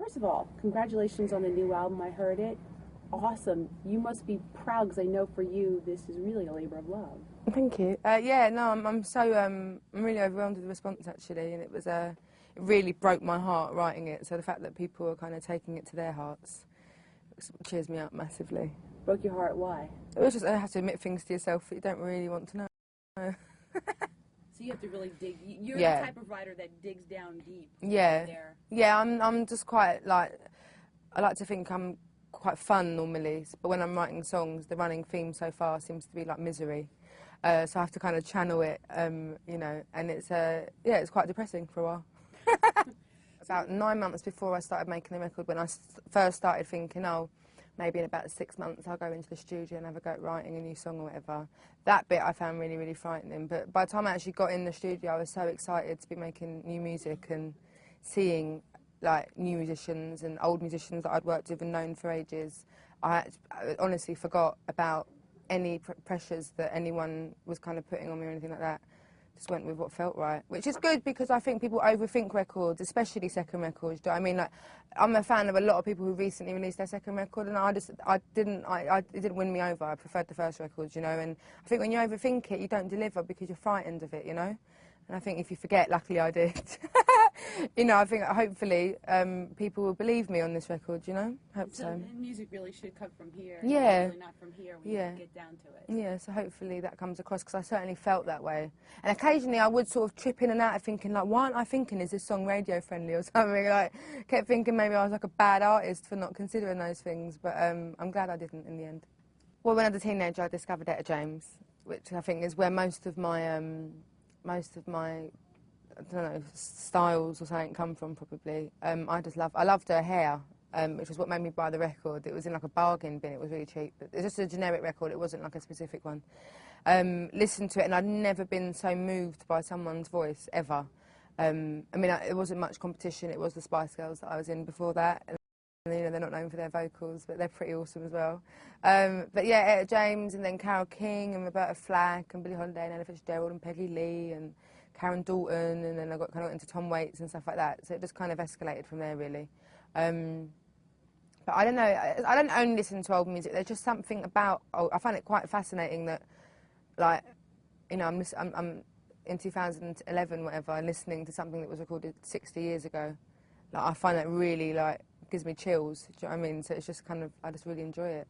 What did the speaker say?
First of all, congratulations on the new album. I heard it. Awesome. You must be proud because I know for you this is really a labor of love. Thank you. Yeah, no, I'm really overwhelmed with the response actually, and it really broke my heart writing it. So the fact that people are kind of taking it to their hearts cheers me up massively. Broke your heart? Why? It was just I have to admit things to yourself that you don't really want to know. So you have to really dig. You're Yeah. the type of writer that digs down deep. Yeah. There. Yeah, I'm just quite like I like to think I'm quite fun normally, but when I'm writing songs, the running theme so far seems to be like misery. So I have to kind of channel it, you know, and yeah, it's quite depressing for a while. About 9 months before I started making the record, when I first started thinking, oh, maybe in about 6 months I'll go into the studio and have a go at writing a new song or whatever. That bit I found really, really frightening. But by the time I actually got in the studio, I was so excited to be making new music and seeing like new musicians and old musicians that I'd worked with and known for ages. I honestly forgot about any pressures that anyone was kind of putting on me or anything like that. Just went with what felt right, which is good because I think people overthink records, especially second records. Do you know what I mean? Like, I'm a fan of a lot of people who recently released their second record, and it didn't win me over. I preferred the first records, you know. And I think when you overthink it, you don't deliver because you're frightened of it, you know. And I think if you forget, luckily I did. You know, I think hopefully people will believe me on this record, you know? Hope so. Music really should come from here. Yeah. Really not from here when you get down to it. Yeah, so hopefully that comes across, because I certainly felt that way. And occasionally I would sort of trip in and out of thinking, like, why aren't I thinking, is this song radio friendly or something? Like, kept thinking maybe I was like a bad artist for not considering those things, but I'm glad I didn't in the end. Well, when I was a teenager, I discovered Etta James, which I think is where most of my I don't know, styles or something come from, probably. I loved her hair, which was what made me buy the record. It was in like a bargain bin, it was really cheap. It was just a generic record, it wasn't like a specific one. Listened to it and I'd never been so moved by someone's voice, ever. I mean, it wasn't much competition, it was the Spice Girls that I was in before that. And, you know, they're not known for their vocals, but they're pretty awesome as well. But yeah, Etta James, and then Carole King and Roberta Flack and Billie Holiday and Ella Fitzgerald and Peggy Lee and Karen Dalton, and then I got kind of into Tom Waits and stuff like that. So it just kind of escalated from there, really. But I don't know, I don't only listen to old music. There's just something about, I find it quite fascinating that, like, you know, I'm in 2011, whatever, listening to something that was recorded 60 years ago. Like, I find that really, like, gives me chills, do you know what I mean? So it's just kind of, I just really enjoy it.